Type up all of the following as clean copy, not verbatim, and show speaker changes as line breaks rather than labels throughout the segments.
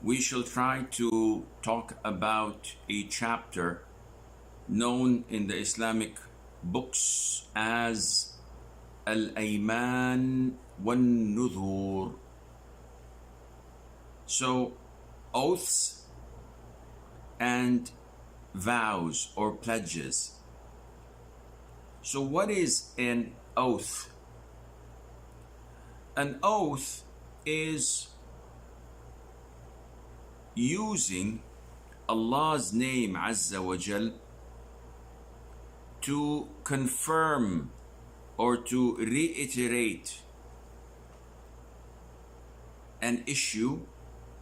we shall try to talk about a chapter known in the Islamic books as Al-Ayman wal-Nudhur. So, oaths and vows or pledges. So, what is an oath? An oath is using Allah's name Azza wa Jal to confirm or to reiterate an issue,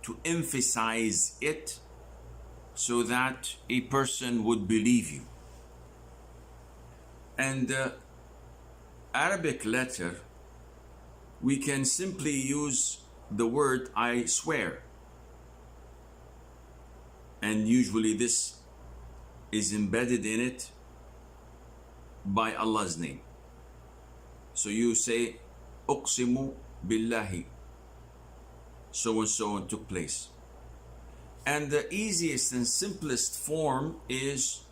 to emphasize it so that a person would believe you. And the Arabic letter, we can simply use the word I swear. And usually this is embedded in it by Allah's name. So you say, Uqsimu billahi. So and so on took place. And the easiest and simplest form is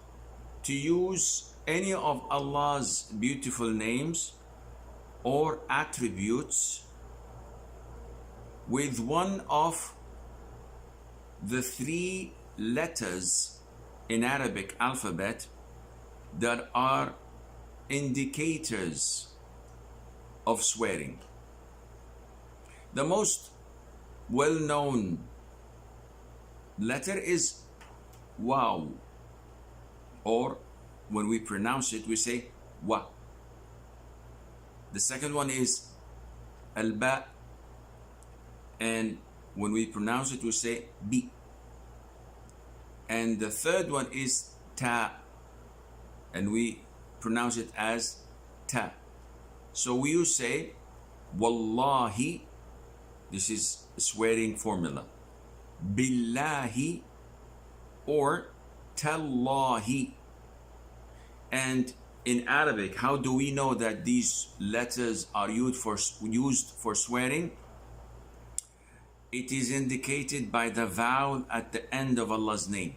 to use any of Allah's beautiful names or attributes with one of the three letters in Arabic alphabet that are indicators of swearing. The most well-known letter is Waw, or when we pronounce it we say Wa. The second one is Al-Ba, and when we pronounce it we say Bi. And the third one is Ta, and we pronounce it as Ta. So you say Wallahi, this is a swearing formula, Billahi, or Tallahi. And in Arabic, how do we know that these letters are used for swearing? It is indicated by the vowel at the end of Allah's name.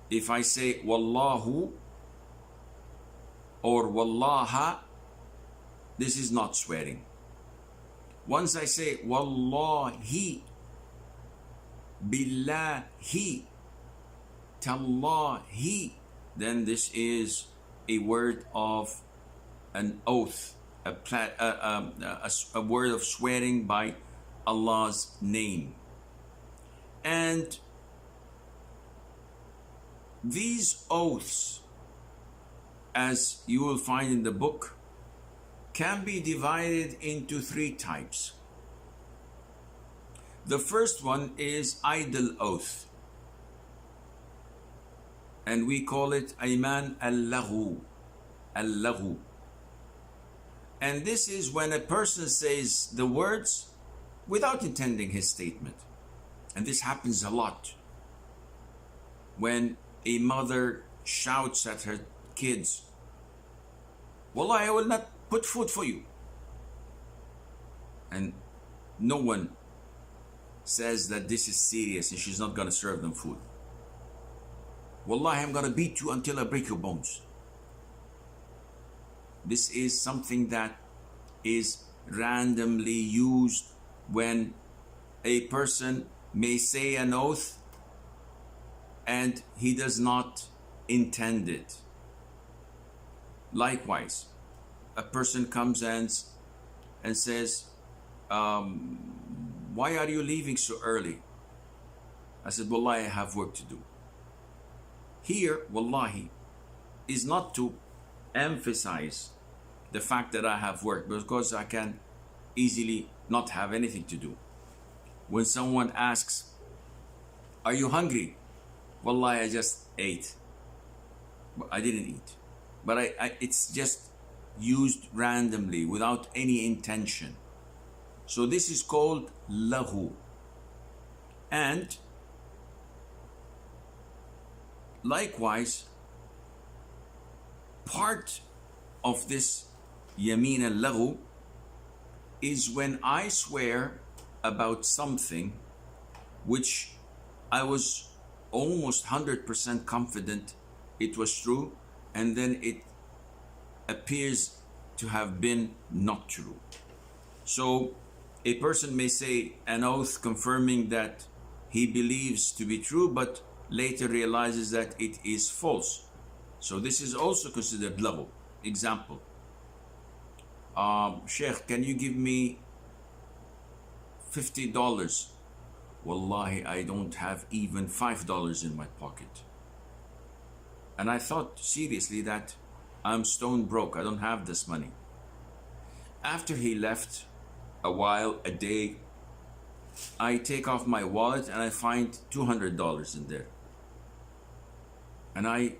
If I say Wallahu or Wallaha, this is not swearing. Once I say Wallahi, Billahi, Tallahi, then this is a word of an oath, a word of swearing by Allah's name. And these oaths, as you will find in the book, can be divided into three types. The first one is idle oath, and we call it Ayman al-Laghw, al-Laghw. And this is when a person says the words without intending his statement. And this happens a lot. When a mother shouts at her kids, Wallahi, I will not put food for you. And no one says that this is serious and she's not going to serve them food. Wallahi, I'm going to beat you until I break your bones. This is something that is randomly used when a person may say an oath and he does not intend it. Likewise, a person comes and says, why are you leaving so early? I said, Wallahi, I have work to do. Here, Wallahi, is not to emphasize the fact that I have work, because I can easily not have anything to do. When someone asks, are you hungry? Wallahi, I just ate. I didn't eat. But it's just used randomly without any intention. So this is called Laghw. And likewise, part of this Yamin al-Laghw is when I swear about something which I was almost 100% confident it was true, and then it appears to have been not true. So a person may say an oath confirming that he believes to be true, but later realizes that it is false. So this is also considered laghw. Example, Sheikh, can you give me $50? Wallahi, I don't have even $5 in my pocket. And I thought seriously that I'm stone broke, I don't have this money. After he left, a while, a day, I take off my wallet and I find $200 in there. And I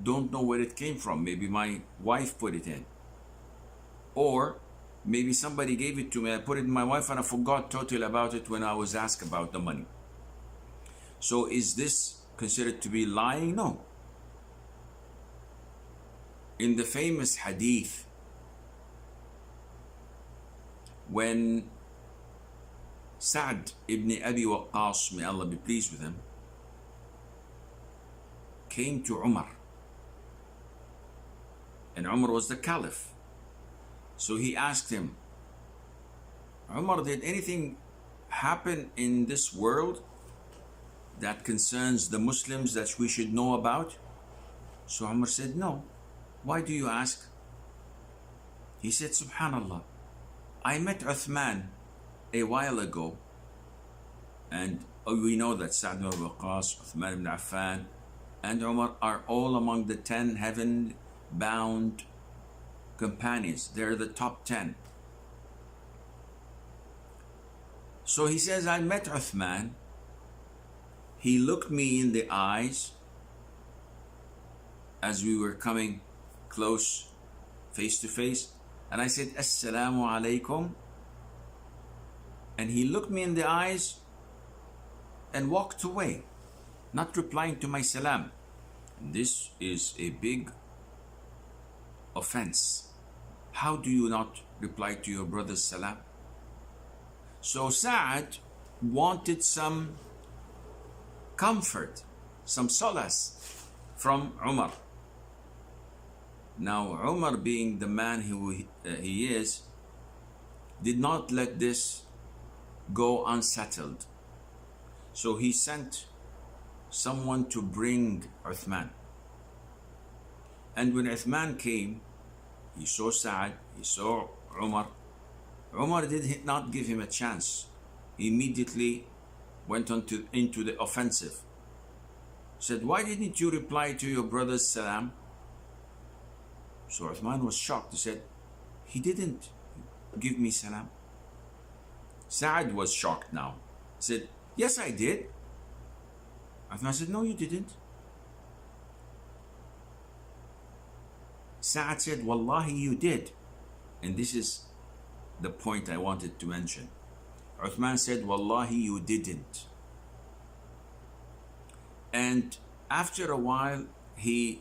don't know where it came from. Maybe my wife put it in. Or maybe somebody gave it to me, I put it in my wife and I forgot totally about it when I was asked about the money. So is this considered to be lying? No. In the famous hadith, when Sa'd ibn Abi Waqqas, may Allah be pleased with him, came to Umar, and Umar was the caliph. So he asked him, Umar, did anything happen in this world that concerns the Muslims that we should know about? So Umar said, no. Why do you ask? He said, Subhanallah, I met Uthman a while ago, and we know that Sa'd ibn Waqqas, Uthman ibn Affan, and Umar are all among the 10 heaven-bound companions. They're the top 10. So he says, I met Uthman. He looked me in the eyes as we were coming close, face to face, and I said, Assalamu alaikum. And he looked me in the eyes and walked away, not replying to my salam. And this is a big offense. How do you not reply to your brother's salam? So Sa'd wanted some comfort, some solace from Umar. Now Umar, being the man who he is, did not let this go unsettled. So he sent someone to bring Uthman. And when Uthman came, he saw Sa'd, he saw Umar. Umar did not give him a chance. He immediately went into the offensive. Said, why didn't you reply to your brother's salam? So Uthman was shocked. He said, he didn't give me salam. Sa'd was shocked now. He said, yes, I did. Uthman said, no, you didn't. Sa'd said, wallahi, you did. And this is the point I wanted to mention. Uthman said, wallahi, you didn't. And after a while, he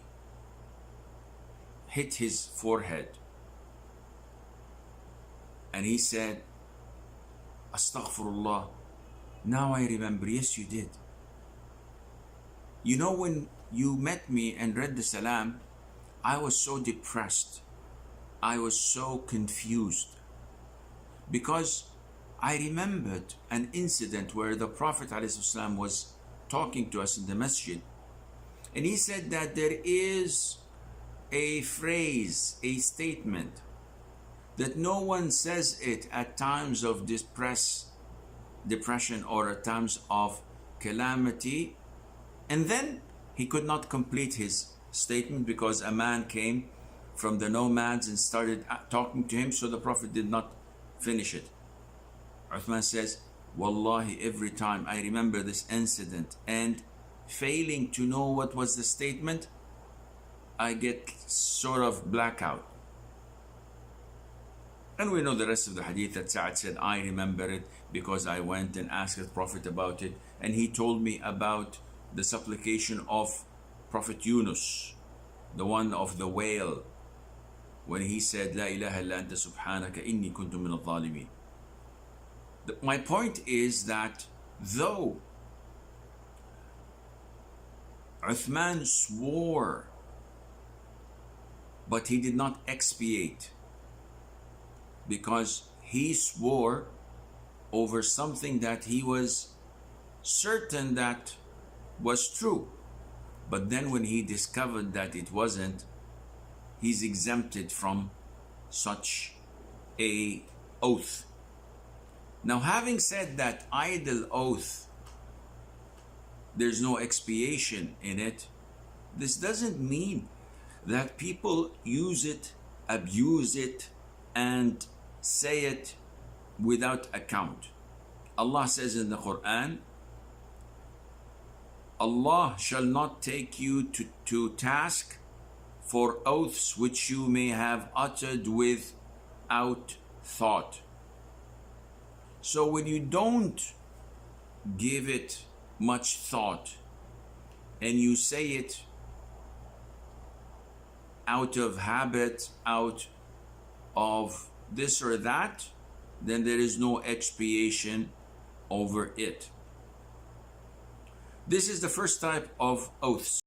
hit his forehead and he said, Astaghfirullah, now I remember, yes, you did. You know, when you met me and read the salam, I was so depressed. I was so confused because I remembered an incident where the Prophet ﷺ was talking to us in the masjid, and he said that there is a phrase, a statement, that no one says it at times of depression or at times of calamity. And then he could not complete his statement because a man came from the nomads and started talking to him, so the Prophet did not finish it. Uthman says, wallahi, every time I remember this incident and failing to know what was the statement, I get sort of blackout. And we know the rest of the hadith that Sa'd said, I remember it because I went and asked the Prophet about it, and he told me about the supplication of Prophet Yunus, the one of the whale, when he said, La ilaha illa anta subhanaka inni kuntu min al-zalimin. My point is that though Uthman swore, but he did not expiate, because he swore over something that he was certain that was true. But then when he discovered that it wasn't, he's exempted from such a oath. Now, having said that idle oath, there's no expiation in it, this doesn't mean that people use it, abuse it, and say it without account. Allah says in the Quran, Allah shall not take you to task for oaths which you may have uttered without thought. So when you don't give it much thought and you say it out of habit, out of this or that, then there is no expiation over it. This is the first type of oaths.